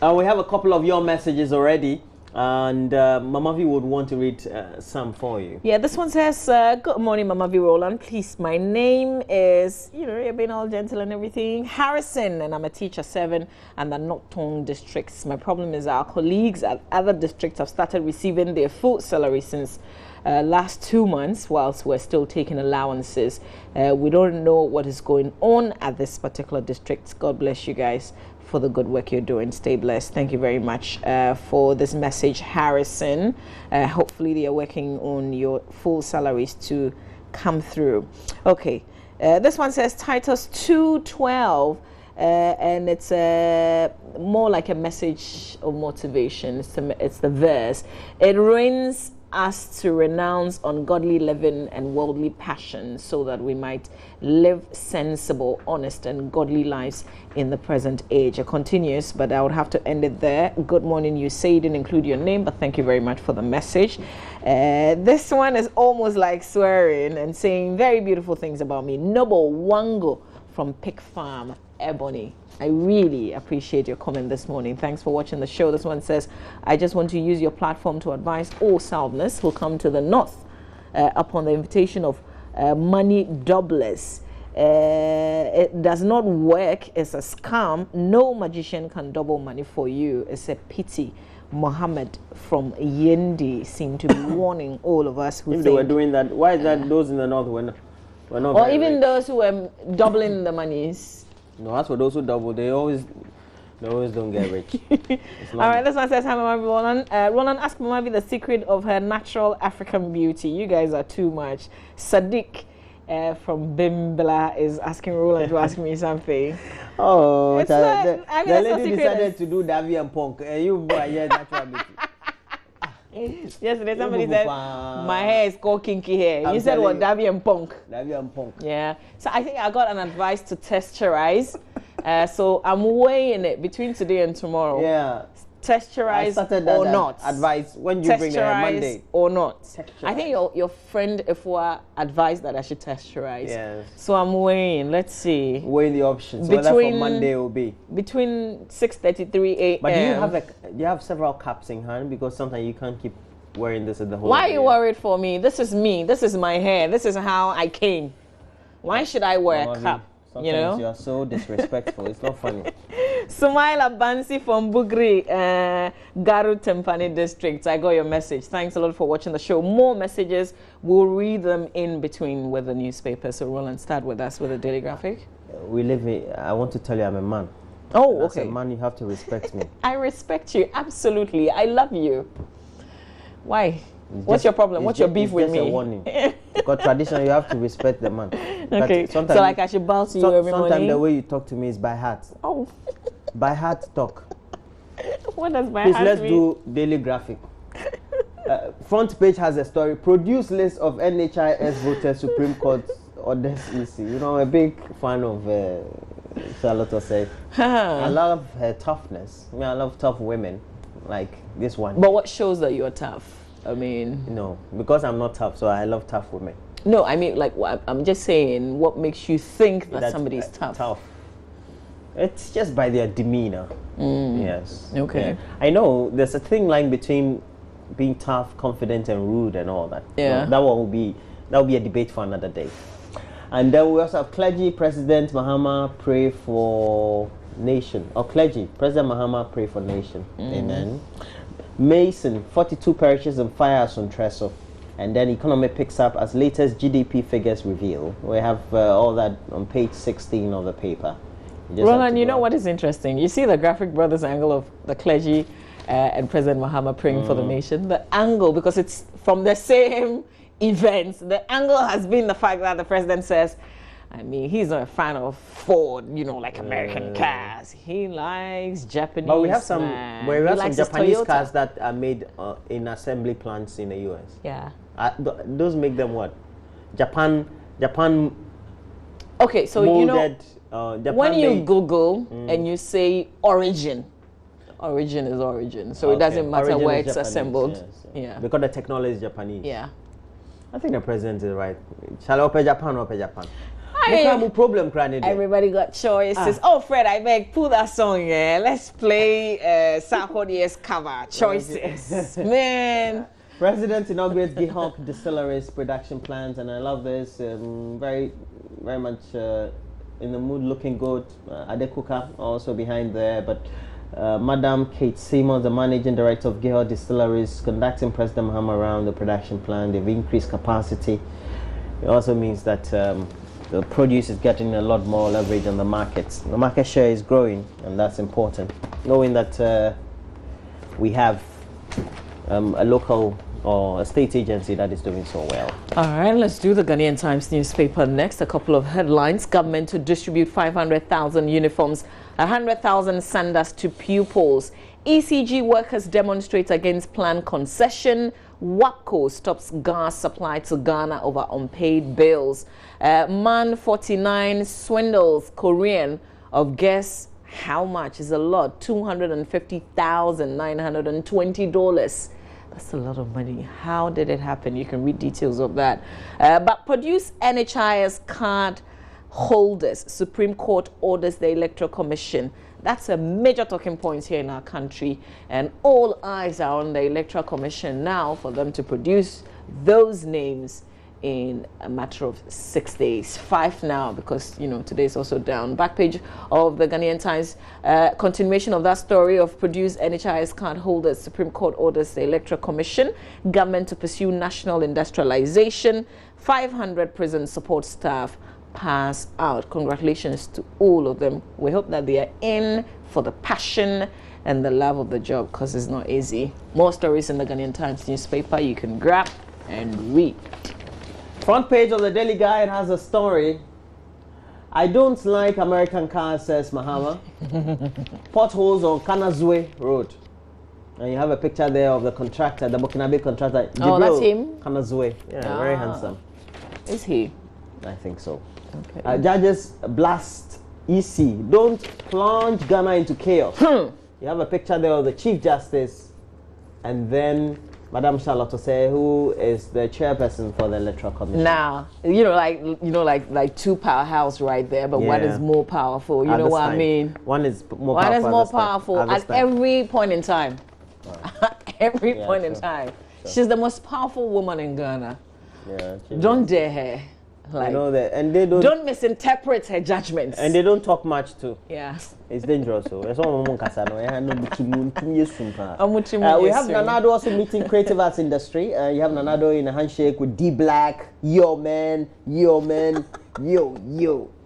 We have a couple of your messages already, and Mama V would want to read some for you. Yeah, this one says, good morning, Mama V Roland. Please, my name is, you're being all gentle and everything, Harrison, and I'm a teacher 7 and the Nocton districts. My problem is our colleagues at other districts have started receiving their full salary since last 2 months, whilst we're still taking allowances. We don't know what is going on at this particular district. God bless you guys for the good work you're doing. Stay blessed. Thank you very much for this message, Harrison. Hopefully they are working on your full salaries to come through. Okay, this one says Titus 2:12, and it's more like a message of motivation. It's the verse. It rains us to renounce ungodly living and worldly passions so that we might live sensible, honest and godly lives in the present age. It continues, but I would have to end it there. Good morning. You say you didn't include your name, but thank you very much for the message. This one is almost like swearing and saying very beautiful things about me. Noble Wango from Pig Farm, Ebony. I really appreciate your comment this morning. Thanks for watching the show. This one says, I just want to use your platform to advise all Southerners who come to the north upon the invitation of money doublers. It does not work. It's a scam. No magician can double money for you. It's a pity. Mohammed from Yendi seemed to be warning all of us who If they were doing that, why is that those in the north were not or even rich? Those who were doubling the monies. No, as for those who double, they always don't get rich. All right, this one says, hi, Mama Roland. Roland, ask Mama the secret of her natural African beauty. You guys are too much. Sadiq from Bimbla is asking Roland to ask me something. Oh, the lady decided to do Davy and Punk. You boy, yeah, natural beauty. Yesterday somebody said my hair is called kinky hair. You said what? Davy and Punk. Davy and Punk. Yeah. So I think I got an advice to texturize. So I'm weighing it between today and tomorrow. Yeah. Texturize or not. Advice when you bring it Monday. Or not. Texturize. I think your friend Ifua advised that I should texturize. Yes. So I'm weighing. Let's see. Weighing the options. Whether for Monday will be between 6:33 a.m. But do you have several caps in hand, because sometimes you can't keep wearing this at the whole. Why are you worried for me? This is me. This is my hair. This is how I came. Why should I wear a cap? Sometimes you are so disrespectful. It's not funny. Sumaila Bansi from Bugri, Garu Tempani district. I got your message. Thanks a lot for watching the show. More messages. We'll read them in between with the newspaper. So Roland, start with us with the Daily Graphic. I want to tell you I'm a man. Oh, okay. As a man, you have to respect me. I respect you. Absolutely. I love you. Why? What's your problem? What's your beef with me? It's a warning. Because tradition, you have to respect the man. Okay. So like I should bow to you every morning? Sometimes the way you talk to me is by heart. Oh. By heart talk. What does by Please, heart let's mean? do Daily Graphic. Front page has a story. Produce list of NHIS voters Supreme Court orders EC. You know, I'm a big fan of Charlotte Osei. I love her toughness. I mean, I love tough women like this one. But what shows that you're tough? I mean, no, because I'm not tough, so I love tough women. No, I mean, like, I'm just saying, what makes you think that somebody is tough? It's just by their demeanor. Yes. Okay. Yeah. I know there's a thin line between being tough, confident, and rude, and all that. Yeah. So that will be a debate for another day. And then we also have clergy President Mahama pray for nation. Or clergy President Mahama pray for nation. Amen. Mason, 42 perishes in fires on Tresor. And then economy picks up as latest GDP figures reveal. We have all that on page 16 of the paper. Roland, you know what is interesting? You see the Graphic Brothers angle of the clergy and President Mahama praying for the nation. The angle, because it's from the same events, the angle has been the fact that the president says, I mean, he's not a fan of Ford, you know, like American cars. He likes Japanese. But we have some Japanese cars that are made in assembly plants in the US. Yeah. Those make them what? Japan. Okay, so molded, Japan when you Google and you say origin is origin. So it doesn't matter origin where it's Japanese, assembled. Yes. Yeah. Because the technology is Japanese. Yeah. I think the president is right. Shall I open Japan or open Japan? problem crying. Everybody got choices. Oh, Fred, I beg, pull that song. Yeah, let's play Sarkodie's cover. Choices, man. President inaugurates GIHOC Distilleries production plants, and I love this. Very much in the mood, looking good. Adekuka also behind there, but Madam Kate Seymour, the managing director of GIHOC Distilleries, conducting President Mahama around the production plant. They've increased capacity. It also means that the produce is getting a lot more leverage on the markets. The market share is growing, and that's important. Knowing that we have a local or a state agency that is doing so well. All right, let's do the Ghanaian Times newspaper next. A couple of headlines. Government to distribute 500,000 uniforms, 100,000 sandals to pupils. ECG workers demonstrate against planned concession. WAPCO stops gas supply to Ghana over unpaid bills. Man 49 swindles Korean of guess how much? Is a lot. $250,920. That's a lot of money. How did it happen? You can read details of that. But produce NHIS card holders. Supreme Court orders the Electoral Commission. That's a major talking point here in our country. And all eyes are on the Electoral Commission now for them to produce those names in a matter of 6 days. 5 now, because today is also down. Back page of the Ghanaian Times, continuation of that story of produced NHIS card holders. Supreme Court orders the Electoral Commission, government to pursue national industrialization. 500 prison support staff pass out. Congratulations to all of them. We hope that they are in for the passion and the love of the job, because it's not easy. More stories in the Ghanaian Times newspaper you can grab and read. Front page of the Daily Guide has a story. I don't like American cars, says Mahama. Potholes on Kanazue Road. And you have a picture there of the contractor, the Burkinabe contractor. Oh, that's him? Kanazue. Yeah, very handsome. Is he? I think so. Okay. Judges blast EC. Don't plunge Ghana into chaos. You have a picture there of the Chief Justice, and then Madam Charlotte Osei, who is the chairperson for the Electoral Commission. Now, like two powerhouse right there, but one is more powerful. You know what I mean? One is more powerful. One is more powerful at every point in time. Every point in time. Sure. She's the most powerful woman in Ghana. Yeah. Don't dare her. Like, that, and they don't misinterpret her judgments. And they don't talk much too. Yeah. It's dangerous. So we have Nanado also meeting creative arts industry. You have Nanado in a handshake with D Black, yo man, yo.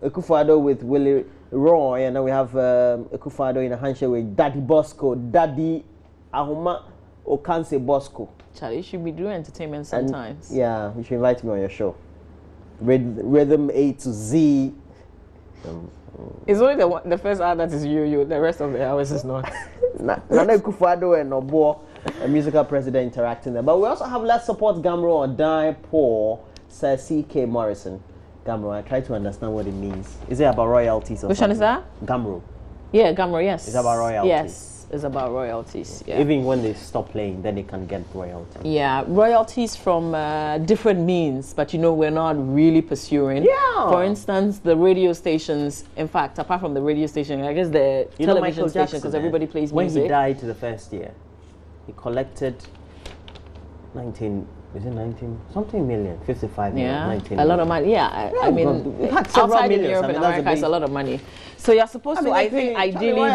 Akufo-Addo with Willie Roy, and then we have Akufo-Addo in a handshake with Daddy Bosco, Daddy Ahoma Okanse Bosco. Charlie, you should be doing entertainment sometimes. And, yeah, you should invite me on your show. Rhythm A to Z. It's only the first hour that is you. The rest of the hours is not. Nana Akufo-Addo and Obo, a musical president, interacting there. But we also have Let's Support Gamro or Die Poor, says C.K. Morrison. Gamro, I try to understand what it means. Is it about royalties or Which something? one is that? Gamro. Yeah, Gamro, yes. It's about royalties. Yes. Is about royalties. Yeah. Even when they stop playing, then they can get royalties. Yeah, royalties from different means, but we're not really pursuing. Yeah. For instance, the radio stations. In fact, apart from the radio station, I guess the television station, because everybody plays music. When he died the first year, he collected 19 million, 55 million, yeah, 19 a lot of money. Yeah, I mean, outside in Europe and America, it's a lot of money. So you're supposed to, I think, ideally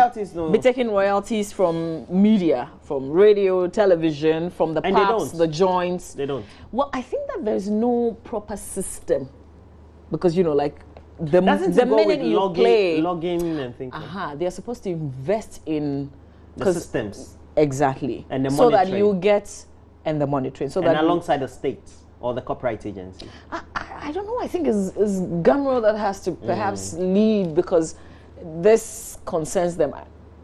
be taking royalties from media, from radio, television, from the pubs, the joints. They don't. Well, I think that there's no proper system, because the minute you play, logging and things. They're supposed to invest in the systems. Exactly. And the so that you get. And the monitoring, so that alongside the states or the copyright agency. I don't know. I think it's Gamro that has to perhaps lead, because this concerns them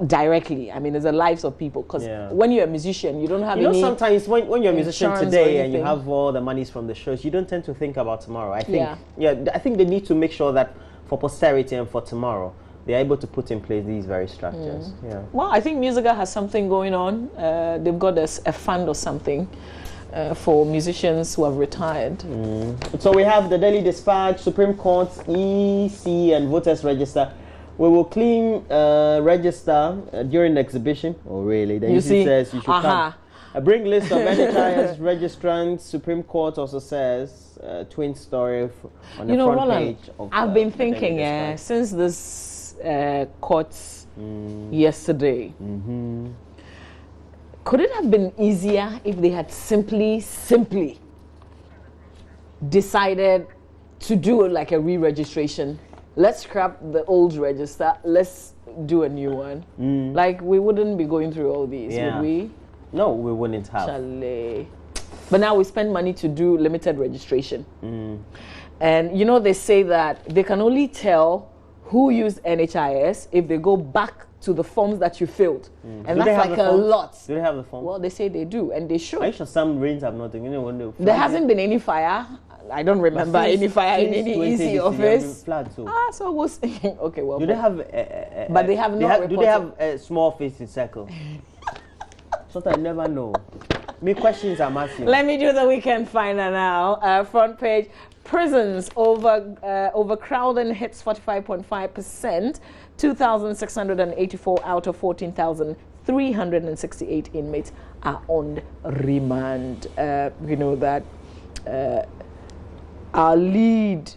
directly. I mean, it's the lives of people. Because when you're a musician, you don't have any. Sometimes when you're a musician today and you have all the monies from the shows, you don't tend to think about tomorrow. I think. I think they need to make sure that for posterity and for tomorrow, they're able to put in place these very structures. Yeah. Well, I think Musica has something going on. They've got a fund or something for musicians who have retired. So we have the Daily Dispatch, Supreme Court, EC, and Voters Register. We will clean register during the exhibition. Oh, really? The EC says you should come. Bring list of NHIS registrants. Supreme Court also says twin story on the front Roland, page. Of, I've been thinking since this court yesterday. Could it have been easier if they had simply decided to do like a re-registration? Let's scrap the old register. Let's do a new one. Like we wouldn't be going through all these, would we? No, we wouldn't have. Chalet. But now we spend money to do limited registration. And you know, they say that they can only tell who used NHIS if they go back to the forms that you filled. And that's like a lot. Do they have the form? Well, they say they do, and they should. Are you sure some rains have not? You know, when there hasn't been any fire. I don't remember any fire in any EC office. So we'll see. Okay, well. Do they have? But they have not. Do they have a small face in circle? Sometimes I never know. Me questions I'm asking. Let me do the Weekend Finder now. Front page. Prisons overcrowding hits 45.5%. 2,684 out of 14,368 inmates are on remand. We know that our lead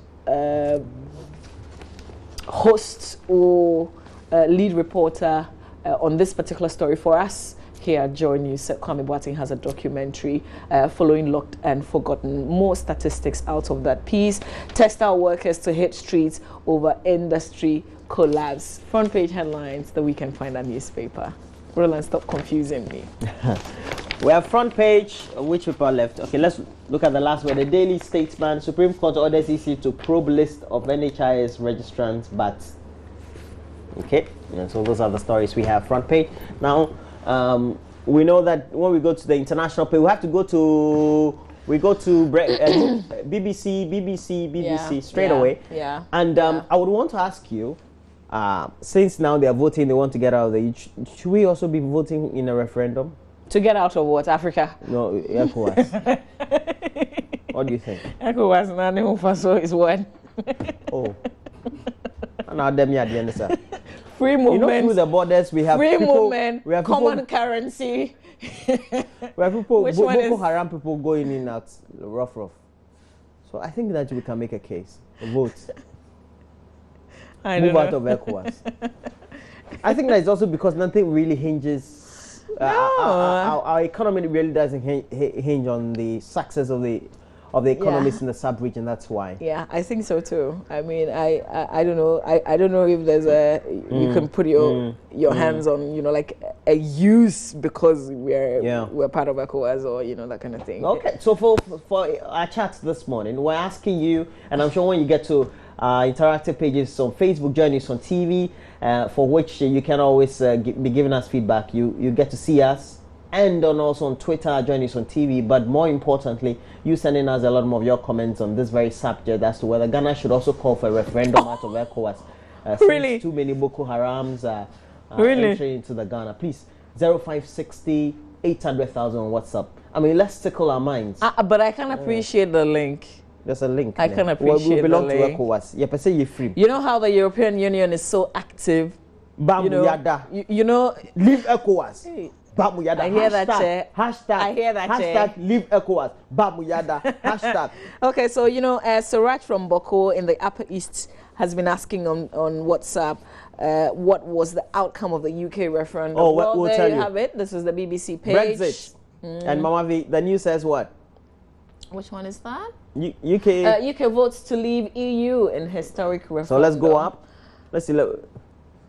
host or lead reporter on this particular story for us here at Joy News, Kwame Boateng, has a documentary following Locked and Forgotten. More statistics out of that piece. Textile workers to hit streets over industry collapse. Front page headlines, the Weekend Finder newspaper. Roland, stop confusing me. We have front page. Which paper left? Okay, let's look at the last one. The Daily Statesman. Supreme Court orders EC to probe list of NHIS registrants, but okay. And so those are the stories we have front page. Now, we know that when we go to the international page, we have to go to BBC straight away. Yeah. And I would want to ask you, since now they are voting, they want to get out of the. Should we also be voting in a referendum? To get out of what? Africa? No, ECOWAS. What do you think? ECOWAS Faso is what? Oh. Now them here the answer. Free movement. You know, through the borders we have free people, movement. We have common currency. We have people. Boko Haram people going in out rough. So I think that we can make a case. A vote. Move out of ECOWAS. I think that is also because nothing really hinges. Our economy really doesn't hinge on the success of the economies in the sub-region. That's why. Yeah, I think so too. I mean, I don't know. I don't know if there's a you can put your hands on, like a use because we're part of ECOWAS or that kind of thing. Okay, so for our chat this morning, we're asking you, and I'm sure when you get to interactive pages on Facebook, Joy News on TV, for which you can always be giving us feedback. You get to see us, and also on Twitter, Joy News on TV. But more importantly, you sending us a lot more of your comments on this very subject as to whether Ghana should also call for a referendum out of ECOWAS. Really? Too many Boko Harams are really entering into the Ghana. Please, 0560 800,000 on WhatsApp. I mean, let's tickle our minds. But I can appreciate the link. There's a link. I can appreciate we belong the link. to ECOWAS. Yeah, per se you're free. You know how the European Union is so active. Leave ECOWAS. Hey. Bamuyada. I hear that, Chair. Hashtag. I hear that, Hashtag leave ECOWAS. Bamuyada. Hashtag. Okay, so Suraj from Boko in the Upper East has been asking on WhatsApp what was the outcome of the UK referendum. Oh, well, we'll there tell you you. have it. This is the BBC page. Brexit. And Mama V, the news says what? Which one is that? UK. UK votes to leave EU in historic referendum. So let's go up. Let's see.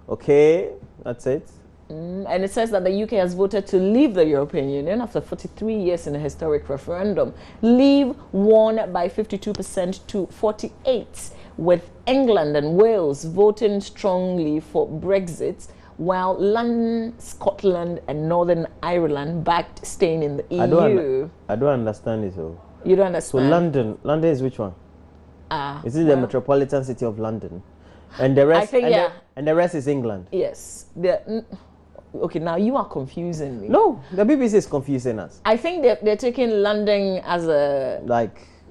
Okay, that's it. And it says that the UK has voted to leave the European Union after 43 years in a historic referendum. Leave won by 52% to 48%, with England and Wales voting strongly for Brexit, while London, Scotland and Northern Ireland backed staying in the EU. I don't understand it all. You don't understand? So London is which one? Is it the metropolitan city of London? And the rest, I think, and the rest is England. Yes. Okay, now you are confusing me. No, the BBC is confusing us. I think they're taking London as a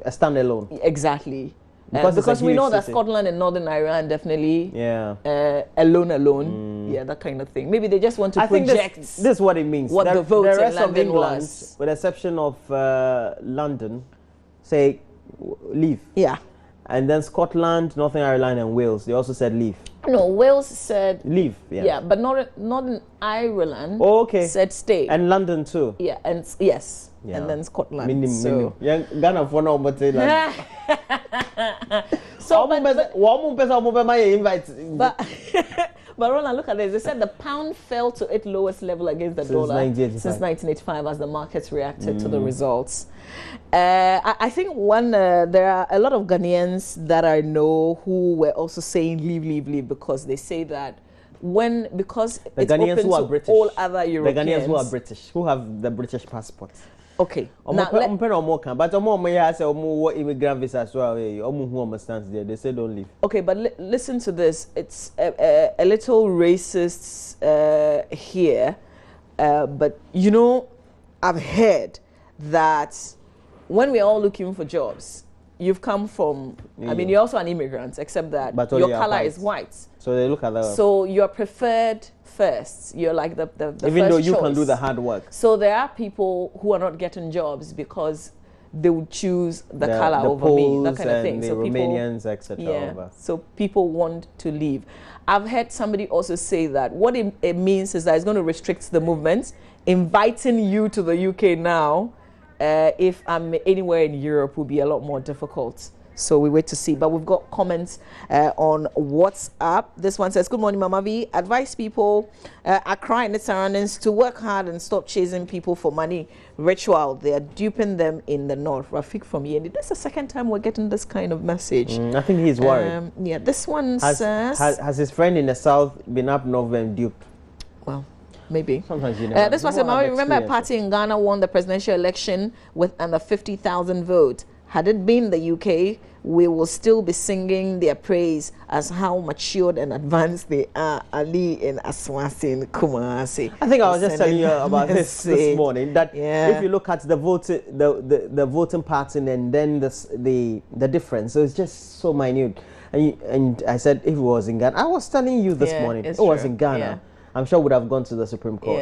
standalone. Exactly. Because we know that city. Scotland and Northern Ireland definitely alone. Yeah, that kind of thing. Maybe they just want to project. This is what it means. What the vote the rest in London of England, was. with the exception of London, say leave. Yeah. And then Scotland, Northern Ireland, and Wales, they also said leave. No, Wales said leave. Yeah, but Northern Ireland said stay. And London too. Yeah, and yes. Yeah. And then Scotland. Ghana for now, but so, but Roland, look at this. They said the pound fell to its lowest level against the dollar since 1985 as the markets reacted to the results. I think there are a lot of Ghanaians that I know who were also saying leave because they say that because the it's Ghanaians open who are to British, all other Europeans. The Ghanaians who are British, who have the British passport. Okay. But immigrant visa as well. They say don't leave. Okay, but listen to this. It's a little racist here, but you know, I've heard that when we're all looking for jobs, you've come from. I mean, you're also an immigrant, except that your color is white. So they look at that. So you're preferred first. You're like the even first though you choice. can do the hard work. So there are people who are not getting jobs because they would choose the color over Poles me, that kind of thing. The so Romanians, etc. Yeah. So people want to leave. I've heard somebody also say that what it means is that it's going to restrict the movement, inviting you to the UK now. If I'm anywhere in Europe, will be a lot more difficult. So we wait to see. But we've got comments on WhatsApp. This one says, good morning, Mama V. Advise people Accra and its surroundings to work hard and stop chasing people for money. Ritual, they are duping them in the north. Rafik from Yendi. That's the second time we're getting this kind of message. I think he's worried. Yeah, this one says... Has his friend in the south been up north and duped? Well, maybe. Sometimes you know. This one says, Mama, remember a party in Ghana won the presidential election with under 50,000 votes. Had it been the UK, we will still be singing their praise as how matured and advanced they are. Ali in Aswasi in Kumasi. I think I was just telling you about this morning. That if you look at the voting pattern and then the difference, so it's just so minute. And I said if it was in Ghana, I was telling you this morning, it was in Ghana. Yeah. I'm sure would have gone to the Supreme Court.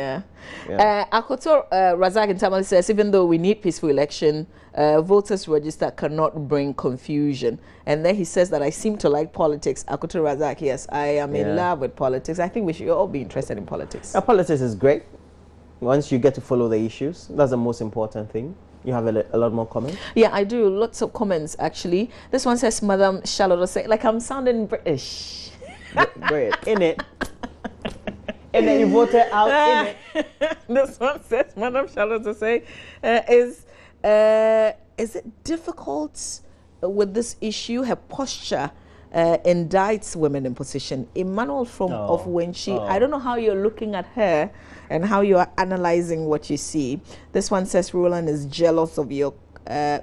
Akoto Razak in Tamale says, even though we need peaceful election, voters register cannot bring confusion. And then he says that I seem to like politics. Akoto Razak, yes, I am in love with politics. I think we should all be interested in politics. Politics is great. Once you get to follow the issues, that's the most important thing. You have a lot more comments? Yeah, I do. Lots of comments, actually. This one says, Madam Charlotte, say, like I'm sounding British. Great. In it. And then you voted out in it. This one says, Madam Charlotte to say, is it difficult with this issue? Her posture indicts women in position. Emmanuel of Wenchi, I don't know how you're looking at her and how you're analyzing what you see. This one says, Roland is jealous of your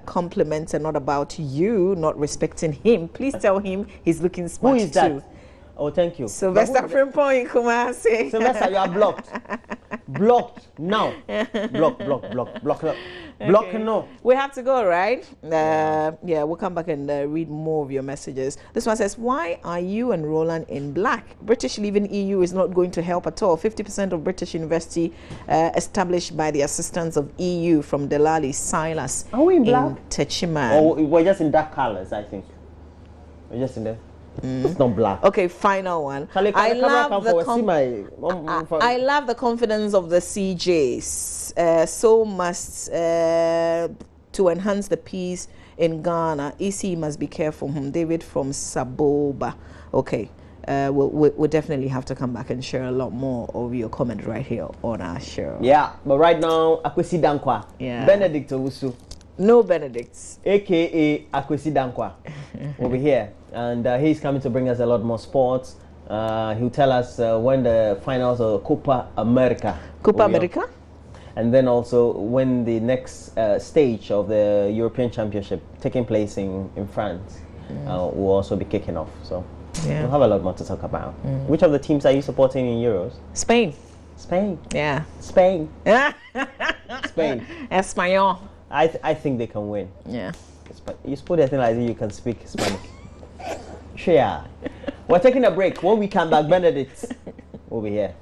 compliments and not about you, not respecting him. Please tell him he's looking smart too. Who is that? Oh, thank you. Sylvester Frimpong in Kumasi. Sylvester, you are blocked. Blocked now. Block. Block no. We have to go, right? Yeah, we'll come back and read more of your messages. This one says, why are you and Roland in black? British leaving EU is not going to help at all. 50% of British university established by the assistance of EU from Delali, Silas. Are we in black? In Techiman. Oh, we're just in dark colors, I think. We're just in there. It's not black. Okay, final one. I love the confidence of the CJs. So must to enhance the peace in Ghana. EC must be careful. David from Saboba. Okay. We'll definitely have to come back and share a lot more of your comment right here on our show. Yeah, but right now, Akwesi Dankwa. Yeah. Benedict Owusu. No Benedicts. AKA Akwesi Dankwa will be here. And he's coming to bring us a lot more sports. He'll tell us when the finals of Copa America. Copa America? And then also when the next stage of the European Championship taking place in France will also be kicking off. So we'll have a lot more to talk about. Which of the teams are you supporting in Euros? Spain. Spain. Yeah. Spain. Spain. Espanol. I think they can win. Yeah. You spoke a thing like you can speak Spanish. Sure. We're taking a break. When we come back, Benedict will be here.